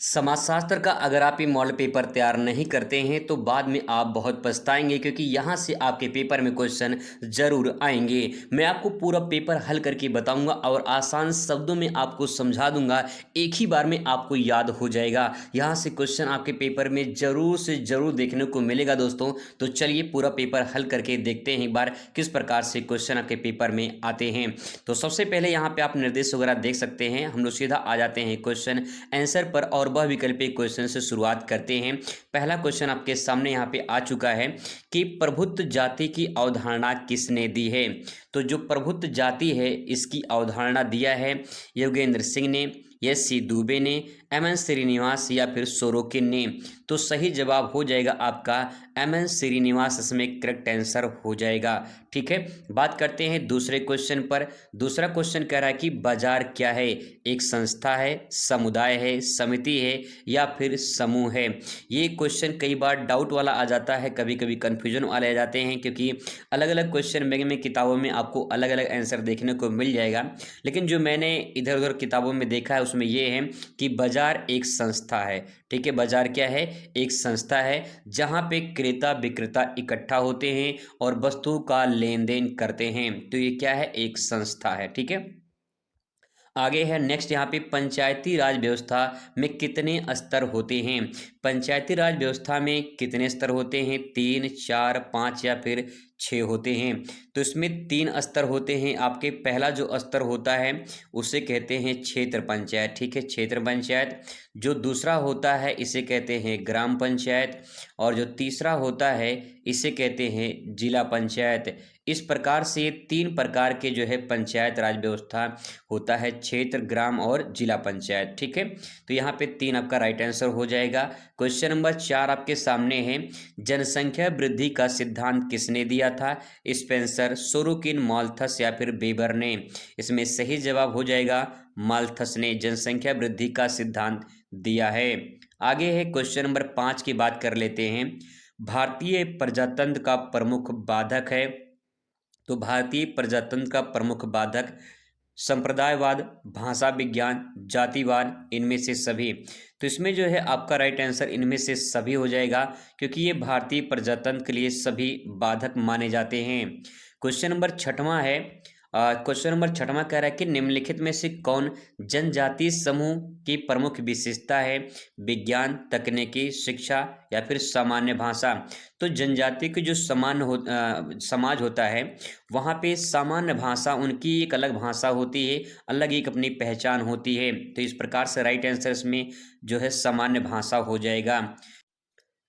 समाजशास्त्र का अगर आप ये मॉडल पेपर तैयार नहीं करते हैं तो बाद में आप बहुत पछताएंगे, क्योंकि यहाँ से आपके पेपर में क्वेश्चन जरूर आएंगे। मैं आपको पूरा पेपर हल करके बताऊंगा और आसान शब्दों में आपको समझा दूंगा, एक ही बार में आपको याद हो जाएगा। यहाँ से क्वेश्चन आपके पेपर में जरूर से जरूर देखने को मिलेगा दोस्तों। तो चलिए पूरा पेपर हल करके देखते हैं एक बार किस प्रकार से क्वेश्चन आपके पेपर में आते हैं। तो सबसे पहले यहाँ पे आप निर्देश वगैरह देख सकते हैं। हम लोग सीधा आ जाते हैं क्वेश्चन आंसर पर और वह विकल्पीय क्वेश्चन से शुरुआत करते हैं। पहला क्वेश्चन आपके सामने यहाँ पे आ चुका है कि प्रभुत्व जाति की अवधारणा किसने दी है। तो जो प्रभुत्व जाति है इसकी अवधारणा दिया है योगेंद्र सिंह ने, एस.सी. दुबे ने, एम.एन. श्रीनिवास या फिर सोरोकिन ने। तो सही जवाब हो जाएगा आपका एम.एन. श्रीनिवास, इसमें करेक्ट आंसर हो जाएगा। ठीक है, बात करते हैं दूसरे क्वेश्चन पर। दूसरा क्वेश्चन कह रहा है कि बाजार क्या है। एक संस्था है, समुदाय है, समिति है या फिर समूह है। ये क्वेश्चन कई बार डाउट वाला आ जाता है, कभी कभी कंफ्यूजन वाले आ जाते हैं, क्योंकि अलग अलग क्वेश्चन बैंक में किताबों में आपको अलग अलग आंसर देखने को मिल जाएगा। लेकिन जो मैंने इधर उधर किताबों में देखा है उसमें ये है कि बाजार एक संस्था है। ठीक है, बाजार क्या है, एक संस्था है जहां पे क्रेता विक्रेता इकट्ठा होते हैं और वस्तुओं का लेन देन करते हैं। तो ये क्या है, एक संस्था है। ठीक है, आगे है नेक्स्ट यहाँ पे पंचायती राज व्यवस्था में कितने स्तर होते हैं। पंचायती राज व्यवस्था में कितने स्तर होते हैं, 3, 4, 5 या फिर 6 होते हैं। तो इसमें 3 स्तर होते हैं आपके। पहला जो स्तर होता है उसे कहते हैं क्षेत्र पंचायत। ठीक है, क्षेत्र पंचायत। जो दूसरा होता है इसे कहते हैं ग्राम पंचायत, और जो तीसरा होता है इसे कहते हैं जिला पंचायत। इस प्रकार से 3 प्रकार के जो है पंचायत राज व्यवस्था होता है, क्षेत्र, ग्राम और जिला पंचायत। ठीक है, तो यहाँ पे 3 आपका राइट आंसर हो जाएगा। क्वेश्चन नंबर 4 आपके सामने है, जनसंख्या वृद्धि का सिद्धांत किसने दिया था। स्पेंसर, सोरोकिन, माल्थस या फिर वेबर ने। इसमें सही जवाब हो जाएगा माल्थस ने जनसंख्या वृद्धि का सिद्धांत दिया है। आगे है क्वेश्चन नंबर 5 की बात कर लेते हैं। भारतीय प्रजातंत्र का प्रमुख बाधक है। तो भारतीय प्रजातंत्र का प्रमुख बाधक संप्रदायवाद, भाषा विज्ञान, जातिवाद, इनमें से सभी। तो इसमें जो है आपका राइट आंसर इनमें से सभी हो जाएगा, क्योंकि ये भारतीय प्रजातंत्र के लिए सभी बाधक माने जाते हैं। क्वेश्चन नंबर 6वां है। क्वेश्चन नंबर 6वां कह रहा है कि निम्नलिखित में से कौन जनजातीय समूह की प्रमुख विशेषता है। विज्ञान, तकनीकी, शिक्षा या फिर सामान्य भाषा। तो जनजाति के जो समाज होता है वहाँ पे सामान्य भाषा, उनकी एक अलग भाषा होती है, अलग एक अपनी पहचान होती है। तो इस प्रकार से राइट आंसर इसमें जो है सामान्य भाषा हो जाएगा।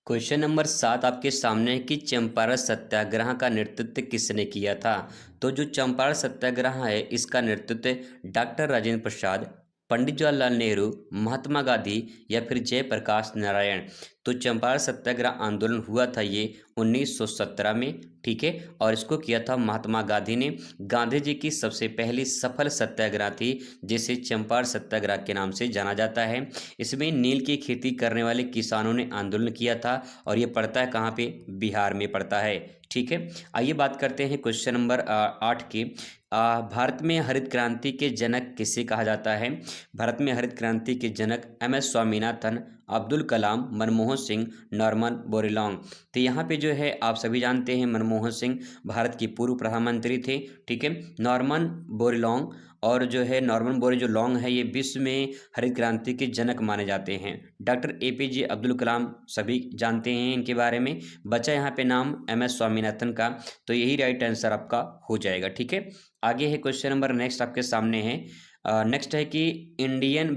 क्वेश्चन नंबर 7 आपके सामने है कि चंपारण सत्याग्रह का नेतृत्व किसने किया था। तो जो चंपारण सत्याग्रह है इसका नेतृत्व डॉक्टर राजेंद्र प्रसाद, पंडित जवाहरलाल नेहरू, महात्मा गांधी या फिर जयप्रकाश नारायण। तो चंपारण सत्याग्रह आंदोलन हुआ था ये 1917 में। ठीक है, और इसको किया था महात्मा गांधी ने। गांधी जी की सबसे पहली सफल सत्याग्रह थी, जिसे चंपारण सत्याग्रह के नाम से जाना जाता है। इसमें नील की खेती करने वाले किसानों ने आंदोलन किया था, और ये पड़ता है कहाँ पे, बिहार में पड़ता है। ठीक है, आइए बात करते हैं क्वेश्चन नंबर 8 की। भारत में हरित क्रांति के जनक किसे कहा जाता है। भारत में हरित क्रांति के जनक एम.एस. स्वामीनाथन, अब्दुल कलाम, मनमोहन सिंह, नॉर्मन बोरलॉन्ग। तो यहाँ पे जो है आप सभी जानते हैं मनमोहन सिंह भारत के पूर्व प्रधानमंत्री थे। ठीक है, नॉर्मन बोरलॉन्ग और जो है नॉर्मन बोरलॉन्ग है, ये विश्व में हरित क्रांति के जनक माने जाते हैं। Doctor APJ. अब्दुल कलाम सभी जानते हैं इनके बारे में। बचा यहाँ पे नाम एम.एस. स्वामीनाथन का, तो यही राइट आंसर आपका हो जाएगा। ठीक है, आगे है क्वेश्चन नंबर नेक्स्ट आपके सामने है। नेक्स्ट है कि इंडियन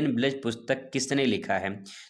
विलेज पुस्तक किसने लिखा है।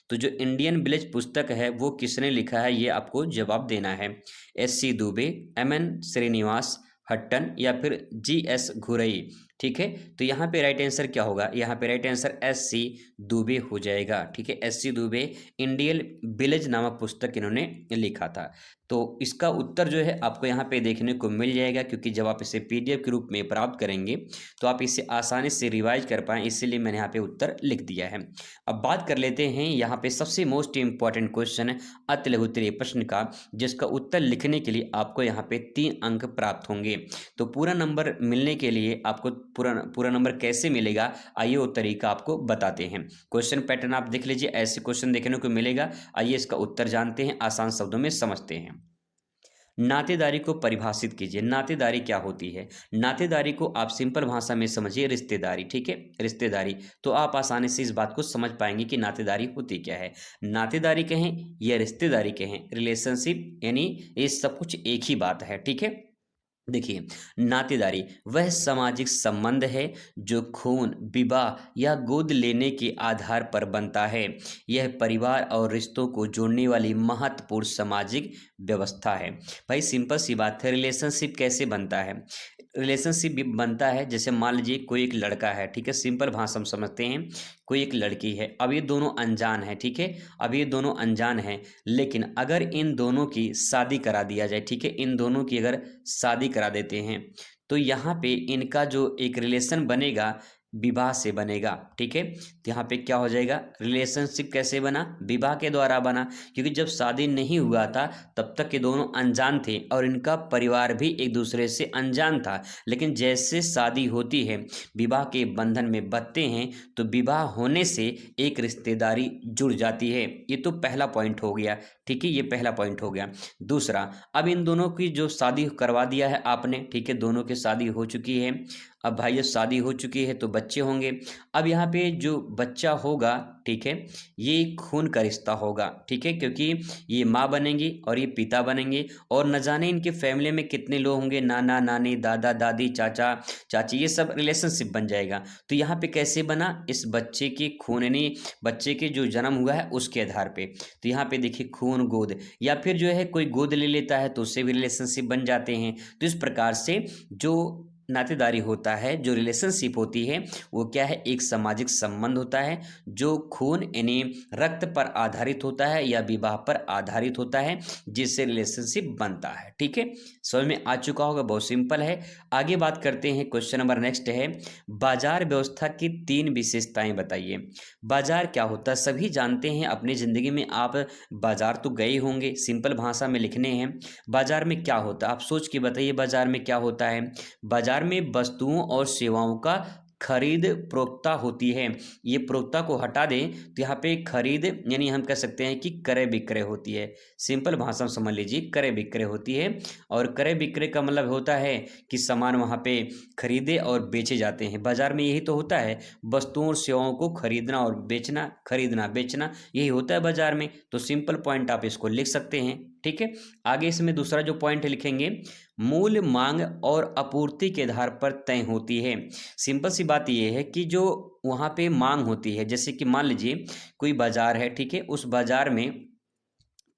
तो जो इंडियन विलेज पुस्तक है वो किसने लिखा है, ये आपको जवाब देना है। S C. Dube, M N. Srinivas Hutton या फिर जी.एस. घुरई। ठीक है, तो यहाँ पे राइट आंसर क्या होगा, यहाँ पे राइट आंसर एस.सी. दुबे हो जाएगा। ठीक है, एस.सी. दुबे इंडियन विलेज नामक पुस्तक इन्होंने लिखा था। तो इसका उत्तर जो है आपको यहाँ पे देखने को मिल जाएगा, क्योंकि जब आप इसे पीडीएफ के रूप में प्राप्त करेंगे तो आप इसे आसानी से रिवाइज कर पाएँ, इसीलिए मैंने यहाँ पे उत्तर लिख दिया है। अब बात कर लेते हैं यहाँ पे सबसे मोस्ट इंपॉर्टेंट क्वेश्चन है अति लघु उत्तरीय प्रश्न का, जिसका उत्तर लिखने के लिए आपको यहाँ पे 3 अंक प्राप्त होंगे। तो पूरा नंबर मिलने के लिए आपको पूरा पूरा नंबर कैसे मिलेगा, आइए वो तरीका आपको बताते हैं। क्वेश्चन पैटर्न आप देख लीजिए, ऐसे क्वेश्चन देखने को मिलेगा। आइए इसका उत्तर जानते हैं, आसान शब्दों में समझते हैं। नातेदारी को परिभाषित कीजिए। नातेदारी क्या होती है? नातेदारी को आप सिंपल भाषा में समझिए रिश्तेदारी, ठीक है, रिश्तेदारी। तो आप आसानी से इस बात को समझ पाएंगे कि नातेदारी होती क्या है। नातेदारी कहें या रिश्तेदारी कहें, रिलेशनशिप यानी ये सब कुछ एक ही बात है, ठीक है। देखिए, नातेदारी वह सामाजिक संबंध है जो खून, विवाह या गोद लेने के आधार पर बनता है। यह परिवार और रिश्तों को जोड़ने वाली महत्वपूर्ण सामाजिक व्यवस्था है। भाई सिंपल सी बात है, रिलेशनशिप कैसे बनता है? रिलेशनशिप भी बनता है, जैसे मान लीजिए कोई एक लड़का है, ठीक है, सिंपल भाषा में समझते हैं। कोई एक लड़की है, अब ये दोनों अनजान है, ठीक है, अब ये दोनों अनजान हैं, लेकिन अगर इन दोनों की शादी करा दिया जाए, ठीक है, इन दोनों की अगर शादी करा देते हैं, तो यहाँ पे इनका जो एक रिलेशन बनेगा, विवाह से बनेगा, ठीक है। तो यहाँ पे क्या हो जाएगा, रिलेशनशिप कैसे बना? विवाह के द्वारा बना, क्योंकि जब शादी नहीं हुआ था तब तक ये दोनों अनजान थे और इनका परिवार भी एक दूसरे से अनजान था। लेकिन जैसे शादी होती है, विवाह के बंधन में बंधते हैं, तो विवाह होने से एक रिश्तेदारी जुड़ जाती है। ये तो पहला पॉइंट हो गया, ठीक है, ये पहला पॉइंट हो गया। दूसरा, अब इन दोनों की जो शादी करवा दिया है आपने, ठीक है, दोनों की शादी हो चुकी है। अब भाई ये शादी हो चुकी है तो बच्चे होंगे। अब यहाँ पे जो बच्चा होगा, ठीक है, ये खून का रिश्ता होगा, ठीक है, क्योंकि ये माँ बनेंगी और ये पिता बनेंगे, और न जाने इनके फैमिली में कितने लोग होंगे, नाना नानी, दादा दादी, चाचा चाची, ये सब रिलेशनशिप बन जाएगा। तो यहाँ पे कैसे बना? इस बच्चे के खून यानी बच्चे के जो जन्म हुआ है उसके आधार पे। तो यहाँ पे देखिए खून, गोद, या फिर जो है कोई गोद ले लेता है तो उससे भी रिलेशनशिप बन जाते हैं। तो इस प्रकार से जो नातेदारी होता है, जो रिलेशनशिप होती है, वो क्या है, एक सामाजिक संबंध होता है जो खून यानी रक्त पर आधारित होता है या विवाह पर आधारित होता है, जिससे रिलेशनशिप बनता है, ठीक है। समझ में आ चुका होगा, बहुत सिंपल है। आगे बात करते हैं, क्वेश्चन नंबर नेक्स्ट है, बाजार व्यवस्था की 3 विशेषताएं बताइए। बाजार क्या होता है? सभी जानते हैं, अपनी जिंदगी में आप बाजार तो गए होंगे, सिंपल भाषा में लिखने हैं। बाजार में क्या होता है, आप सोच के बताइए, बाजार में क्या होता है? बाजार में वस्तुओं और सेवाओं का खरीद प्रोक्ता होती है। ये प्रोक्ता को हटा दें तो यहाँ पे खरीद यानी हम कह सकते हैं कि क्रय विक्रय होती है। सिंपल भाषा में समझ लीजिए, क्रय विक्रय होती है। और क्रय विक्रय का मतलब होता है कि सामान वहाँ पे खरीदे और बेचे जाते हैं। बाजार में यही तो होता है, वस्तुओं और सेवाओं को खरीदना और बेचना, खरीदना बेचना, यही होता है बाजार में। तो सिंपल पॉइंट आप इसको लिख सकते हैं, ठीक है। आगे इसमें दूसरा जो पॉइंट लिखेंगे, मूल्य मांग और आपूर्ति के आधार पर तय होती है। सिंपल सी बात यह है कि जो वहाँ पे मांग होती है, जैसे कि मान लीजिए कोई बाजार है, ठीक है, उस बाजार में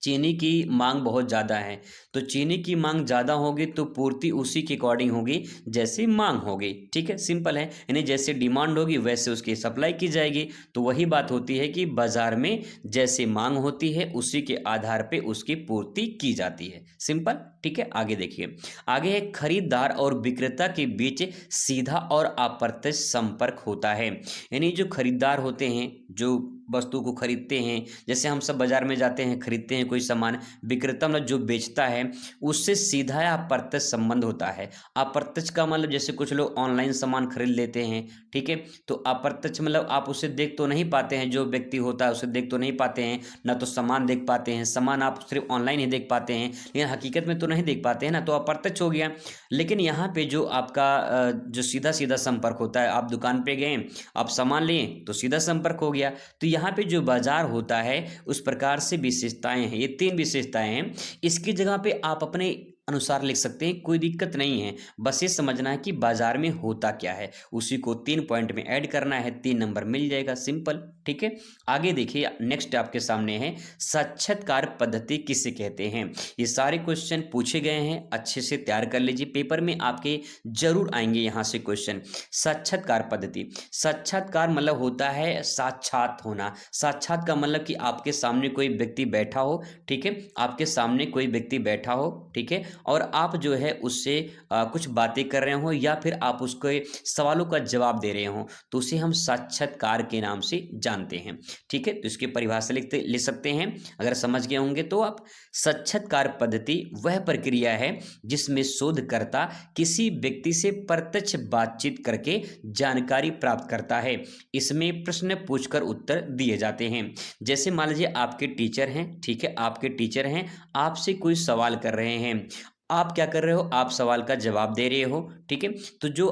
चीनी की मांग बहुत ज़्यादा है, तो चीनी की मांग ज़्यादा होगी तो पूर्ति उसी के अकॉर्डिंग होगी जैसी मांग होगी, ठीक है, सिंपल है। यानी जैसे डिमांड होगी वैसे उसकी सप्लाई की जाएगी। तो वही बात होती है कि बाजार में जैसे मांग होती है उसी के आधार पे उसकी पूर्ति की जाती है, सिंपल, ठीक है। आगे देखिए, आगे है खरीदार और विक्रेता के बीच सीधा और अप्रत्यक्ष संपर्क होता है। यानी जो खरीदार होते हैं, जो वस्तु को खरीदते हैं, जैसे हम सब बाजार में जाते हैं, खरीदते हैं कोई सामान, विक्रेता मतलब जो बेचता है उससे सीधा या अप्रत्यक्ष संबंध होता है। अप्रत्यक्ष का मतलब जैसे कुछ लोग ऑनलाइन सामान खरीद लेते हैं, ठीक है, तो अप्रत्यक्ष मतलब आप उसे देख तो नहीं पाते हैं, जो व्यक्ति होता है उसे देख तो नहीं पाते हैं, ना तो सामान देख पाते हैं, सामान आप सिर्फ ऑनलाइन ही देख पाते हैं, लेकिन हकीकत में तो नहीं देख पाते हैं ना, तो अप्रत्यक्ष हो गया। लेकिन यहाँ पे जो आपका जो सीधा सीधा संपर्क होता है, आप दुकान पे गए, आप सामान लिए तो सीधा संपर्क हो गया। तो यहाँ पे जो बाजार होता है उस प्रकार से विशेषताएं हैं, ये 3 विशेषताएं हैं। इसकी जगह पे आप अपने अनुसार लिख सकते हैं, कोई दिक्कत नहीं है। बस ये समझना है कि बाजार में होता क्या है, उसी को 3 पॉइंट में ऐड करना है, 3 नंबर मिल जाएगा, सिंपल, ठीक है। आगे देखिए, नेक्स्ट आपके सामने है साक्षात्कार पद्धति किसे कहते हैं। ये सारे क्वेश्चन पूछे गए हैं, अच्छे से तैयार कर लीजिए, पेपर में आपके जरूर आएंगे यहाँ से क्वेश्चन। साक्षात्कार पद्धति, साक्षात्कार मतलब होता है साक्षात होना। साक्षात का मतलब कि आपके सामने कोई व्यक्ति बैठा हो, ठीक है, आपके सामने कोई व्यक्ति बैठा हो, ठीक है, और आप जो है उससे कुछ बातें कर रहे हो या फिर आप उसके सवालों का जवाब दे रहे हो, तो उसे हम साक्षात्कार के नाम से जानते हैं। ठीक है, तो इसकी परिभाषा लिख सकते हैं, अगर समझ गए होंगे तो आप। साक्षात्कार पद्धति वह प्रक्रिया है जिसमें शोधकर्ता किसी व्यक्ति से प्रत्यक्ष बातचीत करके जानकारी प्राप्त करता है। इसमें प्रश्न पूछकर उत्तर दिए जाते हैं। जैसे मान लीजिए आपके टीचर हैं, ठीक है, आपके टीचर हैं, आपसे कोई सवाल कर रहे हैं, आप क्या कर रहे हो, आप सवाल का जवाब दे रहे हो। ठीक है, तो जो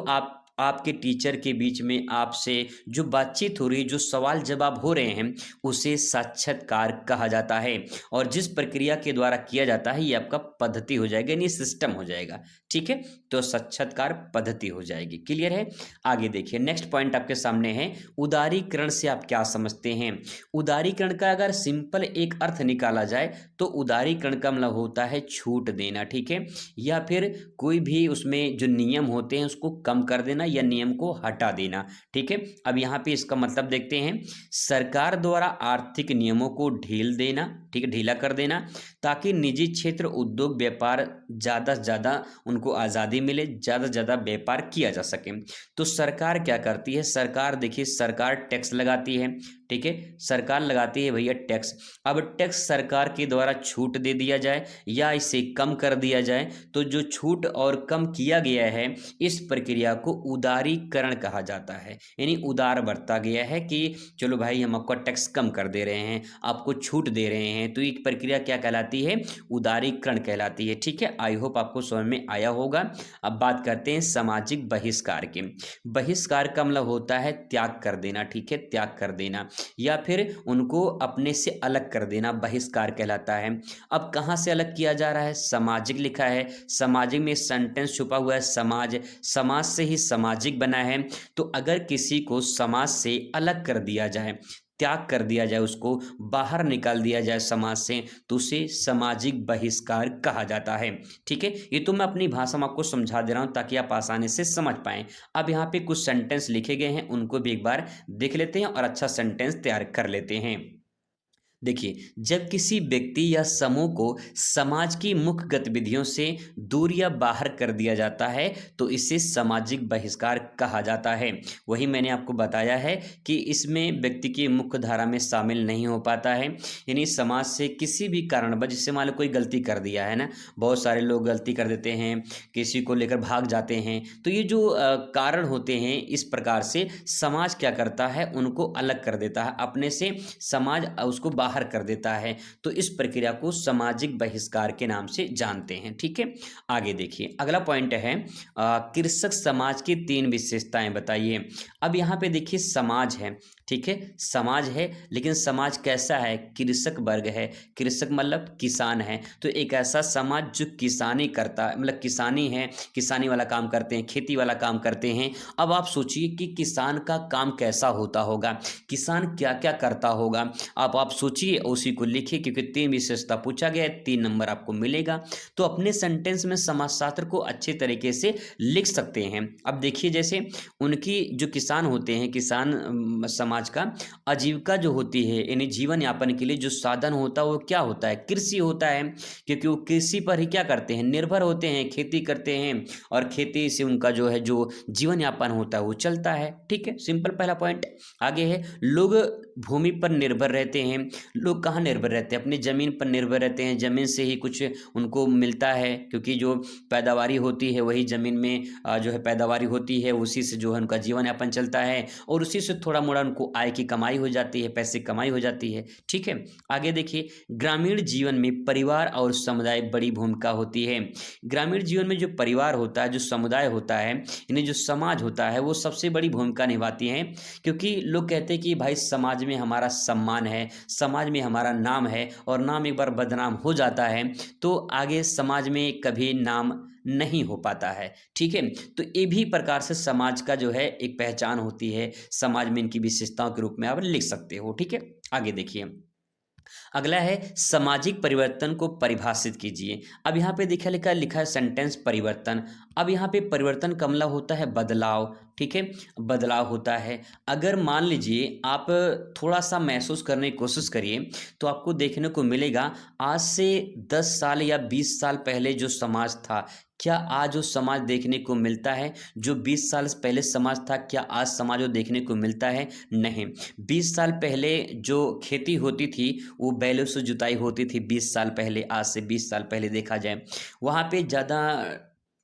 आपके टीचर के बीच में आपसे जो बातचीत हो रही है, जो सवाल जवाब हो रहे हैं, उसे साक्षात्कार कहा जाता है। और जिस प्रक्रिया के द्वारा किया जाता है, ये आपका पद्धति हो जाएगा, यानी सिस्टम हो जाएगा। ठीक है, तो साक्षात्कार पद्धति हो जाएगी। क्लियर है? आगे देखिए, नेक्स्ट पॉइंट आपके सामने है, उदारीकरण से आप क्या समझते हैं। उदारीकरण का अगर सिंपल एक अर्थ निकाला जाए तो उदारीकरण का मतलब होता है छूट देना। ठीक है, या फिर कोई भी उसमें जो नियम होते हैं उसको कम कर देना या नियम को हटा देना। ठीक है, अब यहाँ पे इसका मतलब देखते हैं, सरकार द्वारा आर्थिक नियमों को ढील देना, ठीक है, ढीला कर देना, ताकि निजी क्षेत्र, उद्योग, व्यापार ज़्यादा से ज़्यादा उनको आज़ादी मिले, ज़्यादा से ज़्यादा व्यापार किया जा सके। तो सरकार क्या करती है, सरकार देखिए, सरकार टैक्स लगाती है। ठीक है, सरकार लगाती है भैया टैक्स। अब टैक्स सरकार के द्वारा छूट दे दिया जाए या इसे कम कर दिया जाए, तो जो छूट और कम किया गया है, इस प्रक्रिया को उदारीकरण कहा जाता है। यानी उदार बरता गया है कि चलो भाई हम आपका टैक्स कम कर दे रहे हैं, आपको छूट दे रहे हैं, तो एक प्रक्रिया क्या कहलाती है, उदारीकरण कहलाती है। ठीक है, आई होप आपको समझ में आया होगा। अब बात करते हैं सामाजिक बहिष्कार के। बहिष्कार का मतलब होता है त्याग कर देना। ठीक है, त्याग कर देना या फिर उनको अपने से अलग कर देना, बहिष्कार कहलाता है। अब कहाँ से अलग किया जा रहा है, सामाजिक लिखा है, सामाजिक में सेंटेंस छुपा हुआ है, समाज, समाज से ही सामाजिक बना है। तो अगर किसी को समाज से अलग कर दिया जाए, त्याग कर दिया जाए, उसको बाहर निकाल दिया जाए समाज से, तो उसे सामाजिक बहिष्कार कहा जाता है। ठीक है, ये तो मैं अपनी भाषा में आपको समझा दे रहा हूं ताकि आप आसानी से समझ पाएं। अब यहाँ पे कुछ सेंटेंस लिखे गए हैं, उनको भी एक बार देख लेते हैं और अच्छा सेंटेंस तैयार कर लेते हैं। देखिए, जब किसी व्यक्ति या समूह को समाज की मुख्य गतिविधियों से दूर या बाहर कर दिया जाता है, तो इसे सामाजिक बहिष्कार कहा जाता है। वही मैंने आपको बताया है कि इसमें व्यक्ति की मुख्य धारा में शामिल नहीं हो पाता है, यानी समाज से किसी भी कारणवश, जिससे मान लो कोई गलती कर दिया है ना, बहुत सारे लोग गलती कर देते हैं, किसी को लेकर भाग जाते हैं, तो ये जो कारण होते हैं, इस प्रकार से समाज क्या करता है, उनको अलग कर देता है अपने से, समाज उसको बाहर कर देता है। तो इस प्रक्रिया को सामाजिक बहिष्कार के नाम से जानते हैं। ठीक है, आगे देखिए, अगला पॉइंट है, कृषक समाज की 3 विशेषताएं बताइए। अब यहाँ पे देखिए, समाज है, ठीक है, समाज है, लेकिन समाज कैसा है, कृषक वर्ग है। कृषक मतलब किसान है, तो एक ऐसा समाज जो किसानी करता है, मतलब किसानी है, किसानी वाला काम करते हैं, खेती वाला काम करते हैं। अब आप सोचिए कि किसान का काम कैसा होता होगा, किसान क्या क्या करता होगा, आप सोचिए, उसी को लिखिए, क्योंकि 3 विशेषता पूछा गया है, 3 नंबर आपको मिलेगा। तो अपने सेंटेंस में समाजशास्त्र को अच्छे तरीके से लिख सकते हैं। अब देखिए, जैसे उनकी जो किसान होते हैं, किसान समाज का आजीविका जो होती है, यानी जीवन यापन के लिए जो साधन होता है वो क्या होता है, कृषि होता है, क्योंकि वो कृषि पर ही क्या करते हैं, निर्भर होते हैं, खेती करते हैं, और खेती से उनका जो है जो जीवन यापन होता है वो चलता है। ठीक है, सिंपल पहला पॉइंट। आगे है, लोग भूमि पर निर्भर रहते हैं। लोग कहाँ निर्भर रहते हैं, अपनी ज़मीन पर निर्भर रहते हैं, ज़मीन से ही कुछ उनको मिलता है, क्योंकि जो पैदावारी होती है वही ज़मीन में जो है पैदावारी होती है, उसी से जो है उनका जीवन यापन चलता है, और उसी से थोड़ा मोड़ा उनको आय की कमाई हो जाती है, पैसे कमाई हो जाती है। ठीक है, आगे देखिए, ग्रामीण जीवन में परिवार और समुदाय बड़ी भूमिका होती है। ग्रामीण जीवन में जो परिवार होता है, जो समुदाय होता है, यानी जो समाज होता है, वो सबसे बड़ी भूमिका निभाती है, क्योंकि लोग कहते हैं कि भाई समाज में हमारा सम्मान है, समाज में हमारा नाम है, और नाम एक बार बदनाम हो जाता है तो आगे समाज में कभी नाम नहीं हो पाता है। ठीक है, तो ये भी प्रकार से समाज का जो है एक पहचान होती है, समाज में इनकी विशेषताओं के रूप में आप लिख सकते हो। ठीक है, आगे देखिए, अगला है, सामाजिक परिवर्तन को परिभाषित कीजिए। अब यहाँ पे लिखा है सेंटेंस परिवर्तन। अब यहाँ पे परिवर्तन का मतलब होता है बदलाव, ठीक है, बदलाव होता है। अगर मान लीजिए आप थोड़ा सा महसूस करने की कोशिश करिए तो आपको देखने को मिलेगा आज से 10 साल या 20 साल पहले जो समाज था, क्या आज वो समाज देखने को मिलता है? जो 20 साल पहले समाज था, क्या आज समाज वो देखने को मिलता है? नहीं। 20 साल पहले जो खेती होती थी वो बैलों से जुताई होती थी 20 साल पहले, आज से 20 साल पहले देखा जाए। वहाँ पे ज़्यादा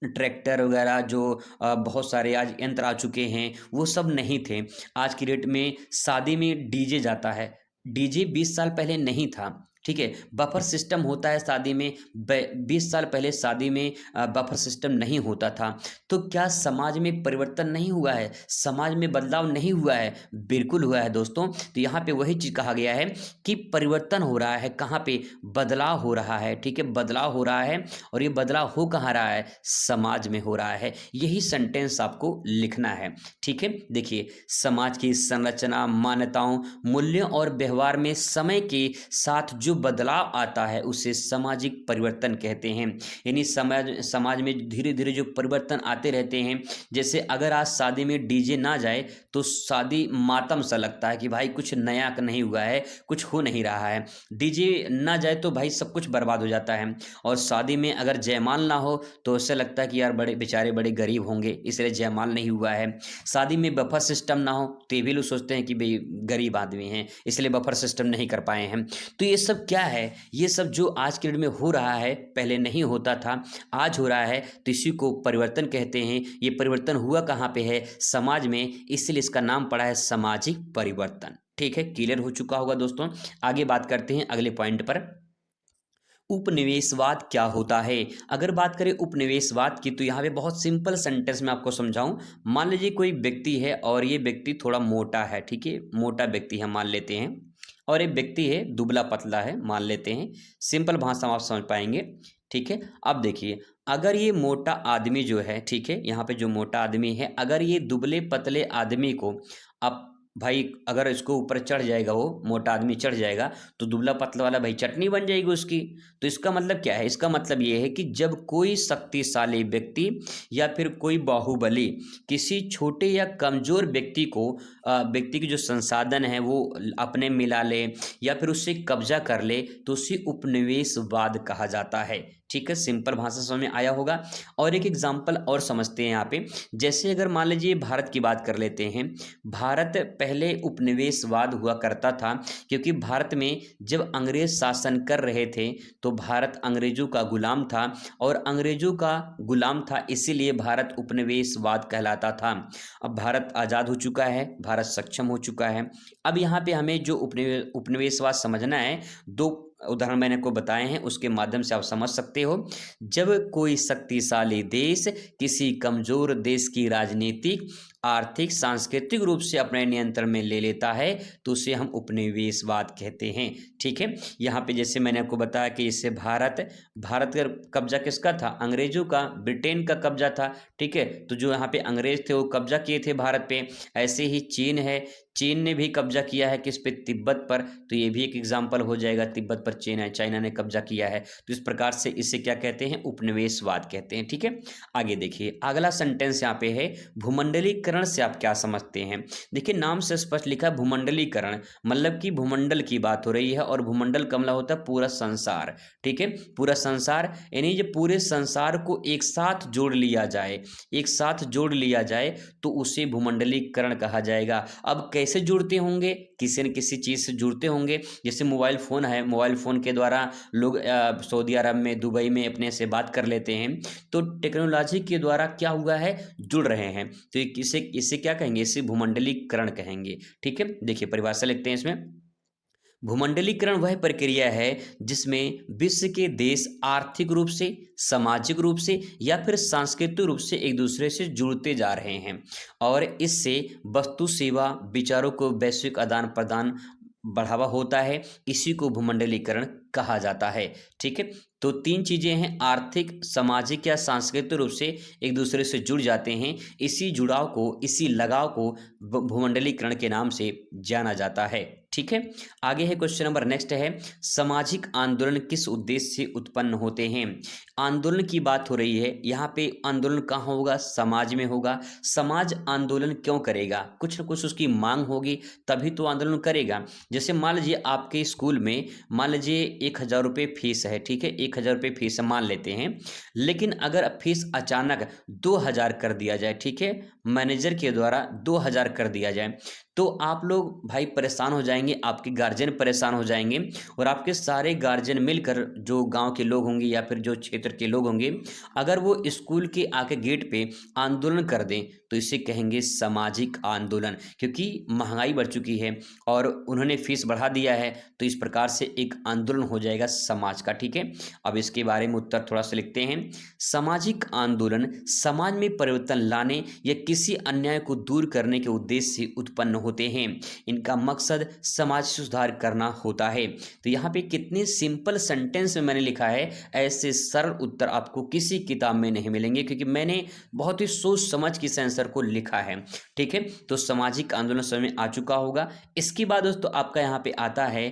ट्रैक्टर वगैरह जो बहुत सारे आज यंत्र आ चुके हैं वो सब नहीं थे। आज की डेट में शादी में डीजे जाता है, डीजे 20 साल पहले नहीं था, ठीक है। बफर सिस्टम होता है शादी में, 20 साल पहले शादी में बफर सिस्टम नहीं होता था। तो क्या समाज में परिवर्तन नहीं हुआ है? समाज में बदलाव नहीं हुआ है? बिल्कुल हुआ है दोस्तों। तो यहाँ पे वही चीज़ कहा गया है कि परिवर्तन हो रहा है। कहाँ पे? बदलाव हो रहा है, ठीक है, बदलाव हो रहा है। और ये बदलाव हो कहाँ रहा है? समाज में हो रहा है। यही सेंटेंस आपको लिखना है, ठीक है। देखिए, समाज की संरचना, मान्यताओं, मूल्यों और व्यवहार में समय के साथ जो बदलाव आता है उसे सामाजिक परिवर्तन कहते हैं। यानी समाज में धीरे धीरे जो परिवर्तन आते रहते हैं। जैसे अगर आज शादी में डीजे ना जाए तो शादी मातम सा लगता है कि भाई कुछ नया नहीं हुआ है, कुछ हो नहीं रहा है। डीजे ना जाए तो भाई सब कुछ बर्बाद हो जाता है। और शादी में अगर जयमाल ना हो तो उससे लगता है कि यार बड़े बेचारे बड़े गरीब होंगे इसलिए जयमाल नहीं हुआ है। शादी में बफर सिस्टम ना हो तो ये भी लोग सोचते हैं कि भाई गरीब आदमी हैं इसलिए बफर सिस्टम नहीं कर पाए हैं। तो ये सब क्या है? ये सब जो आज के डेट में हो रहा है पहले नहीं होता था, आज हो रहा है, तो इसी को परिवर्तन कहते हैं। ये परिवर्तन हुआ कहाँ पे है? समाज में, इसलिए इसका नाम पड़ा है सामाजिक परिवर्तन। ठीक है, क्लियर हो चुका होगा दोस्तों। आगे बात करते हैं अगले पॉइंट पर। उपनिवेशवाद क्या होता है? अगर बात करें उपनिवेशवाद की तो यहाँ पे बहुत सिंपल सेंटेंस में आपको समझाऊं। मान लीजिए कोई व्यक्ति है और ये व्यक्ति थोड़ा मोटा है, ठीक है, मोटा व्यक्ति है मान लेते हैं, और एक व्यक्ति है दुबला पतला है मान लेते हैं। सिंपल भाषा में आप समझ पाएंगे, ठीक है। अब देखिए, अगर ये मोटा आदमी जो है, ठीक है, यहाँ पे जो मोटा आदमी है, अगर ये दुबले पतले आदमी को आप भाई अगर इसको ऊपर चढ़ जाएगा, वो मोटा आदमी चढ़ जाएगा तो दुबला पतला वाला भाई चटनी बन जाएगी उसकी। तो इसका मतलब क्या है? इसका मतलब ये है कि जब कोई शक्तिशाली व्यक्ति या फिर कोई बाहुबली किसी छोटे या कमजोर व्यक्ति की जो संसाधन है वो अपने मिला ले या फिर उससे कब्जा कर ले तो उसे उपनिवेशवाद कहा जाता है। ठीक है, सिंपल भाषा समझ में आया होगा। और एक एग्जाम्पल और समझते हैं यहाँ पे। जैसे अगर मान लीजिए भारत की बात कर लेते हैं। भारत पहले उपनिवेशवाद हुआ करता था क्योंकि भारत में जब अंग्रेज शासन कर रहे थे तो भारत अंग्रेजों का गुलाम था, और अंग्रेजों का गुलाम था इसीलिए भारत उपनिवेशवाद कहलाता था। अब भारत आज़ाद हो चुका है, भारत सक्षम हो चुका है। अब यहाँ पे हमें जो उपनिवेशवाद समझना है, दो उदाहरण मैंने को बताए हैं उसके माध्यम से आप समझ सकते हो। जब कोई शक्तिशाली देश किसी कमजोर देश की राजनीतिक, आर्थिक, सांस्कृतिक रूप से अपने नियंत्रण में ले लेता है तो उसे हम उपनिवेशवाद कहते हैं। ठीक है, यहाँ पे जैसे मैंने आपको बताया कि इससे भारत का कब्जा किसका था? अंग्रेजों का, ब्रिटेन का कब्जा था। ठीक है, तो जो यहाँ पे अंग्रेज थे वो कब्जा किए थे भारत पे। ऐसे ही चीन है, चीन ने भी कब्जा किया है किस पे? तिब्बत पर। तो ये भी एक एग्जाम्पल हो जाएगा, तिब्बत पर चाइना ने कब्जा किया है। तो इस प्रकार से इसे क्या कहते हैं? उपनिवेशवाद कहते हैं। ठीक है, आगे देखिए, अगला सेंटेंस यहाँ पे है भूमंडलीकरण से आप क्या समझते हैं? देखिए, नाम से स्पष्ट लिखा है भूमंडलीकरण, मतलब कि भूमंडल की बात हो रही है, और भूमंडल का मतलब होता है पूरा संसार। ठीक है, पूरा संसार, यानी जब पूरे संसार को एक साथ जोड़ लिया जाए, एक साथ जोड़ लिया जाए तो उसे भूमंडलीकरण कहा जाएगा। अब कैसे जुड़ते होंगे? किसी न किसी चीज़ से जुड़ते होंगे। जैसे मोबाइल फ़ोन है, मोबाइल फ़ोन के द्वारा लोग सऊदी अरब में, दुबई में अपने से बात कर लेते हैं। तो टेक्नोलॉजी के द्वारा क्या हुआ है? जुड़ रहे हैं। तो इसे क्या कहेंगे? इसे भूमंडलीकरण कहेंगे। ठीक है, देखिए परिभाषा लिखते हैं इसमें। भूमंडलीकरण वह प्रक्रिया है जिसमें विश्व के देश आर्थिक रूप से, सामाजिक रूप से या फिर सांस्कृतिक रूप से एक दूसरे से जुड़ते जा रहे हैं, और इससे वस्तु, सेवा, विचारों को वैश्विक आदान प्रदान बढ़ावा होता है। इसी को भूमंडलीकरण कहा जाता है। ठीक है, तो तीन चीजें हैं, आर्थिक, सामाजिक या सांस्कृतिक रूप से एक दूसरे से जुड़ जाते हैं। इसी जुड़ाव को, इसी लगाव को भूमंडलीकरण के नाम से जाना जाता है। ठीक है। आगे है क्वेश्चन नंबर नेक्स्ट है, सामाजिक आंदोलन किस उद्देश्य से उत्पन्न होते हैं। आंदोलन की बात हो रही है, यहाँ पे आंदोलन कहाँ होगा, समाज में होगा। समाज आंदोलन क्यों करेगा, कुछ न कुछ उसकी मांग होगी तभी तो आंदोलन करेगा। जैसे मान लीजिए आपके स्कूल में मान लीजिए 1,000 रुपये फीस है, ठीक है, 1,000 रुपये फीस मान लेते हैं। लेकिन अगर फीस अचानक 2,000 कर दिया जाए, ठीक है, मैनेजर के द्वारा 2,000 कर दिया जाए, तो आप लोग भाई परेशान हो जाएंगे, आपके गार्जियन परेशान हो जाएंगे, और आपके सारे गार्जियन मिलकर, जो गांव के लोग होंगे या फिर जो क्षेत्र के लोग होंगे, अगर वो स्कूल के आके गेट पे आंदोलन कर दें तो इसे कहेंगे सामाजिक आंदोलन, क्योंकि महंगाई बढ़ चुकी है और उन्होंने फीस बढ़ा दिया है, तो इस प्रकार से एक आंदोलन हो जाएगा समाज का। ठीक है, अब इसके बारे में उत्तर थोड़ा सा लिखते हैं। सामाजिक आंदोलन समाज में परिवर्तन लाने या किसी अन्याय को दूर करने के उद्देश्य से उत्पन्न होते हैं। इनका मकसद समाज सुधार करना होता है। तो यहाँ पे कितने सिंपल सेंटेंस में मैंने लिखा है, ऐसे सरल उत्तर आपको किसी किताब में नहीं मिलेंगे, क्योंकि मैंने बहुत ही सोच समझ के इस आंसर को लिखा है। ठीक है, तो सामाजिक आंदोलन समझ में आ चुका होगा। इसके बाद दोस्तों आपका यहाँ पे आता है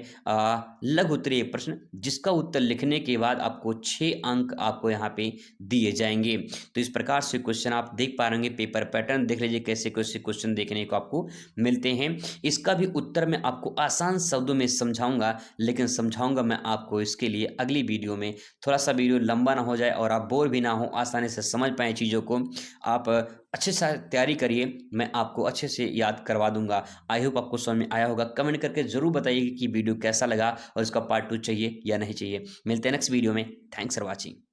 लघु उत्तरीय प्रश्न, जिसका उत्तर लिखने के बाद आपको 6 अंक आपको यहाँ पे दिए जाएंगे। तो इस प्रकार से क्वेश्चन आप देख पा रहे पेपर पैटर्न देख लीजिए कैसे कैसे क्वेश्चन देखने को आपको मिलते हैं। इसका भी उत्तर मैं आपको आसान शब्दों में समझाऊंगा, लेकिन समझाऊंगा मैं आपको इसके लिए अगली वीडियो में, थोड़ा सा वीडियो लंबा ना हो जाए और आप बोर भी ना हो, आसानी से समझ पाए चीज़ों को। आप अच्छे से तैयारी करिए, मैं आपको अच्छे से याद करवा दूंगा। आई होप आपको समझ में आया होगा। कमेंट करके जरूर बताइए कि वीडियो कैसा लगा और इसका पार्ट 2 चाहिए या नहीं चाहिए। मिलते हैं नेक्स्ट वीडियो में। Thanks for watching.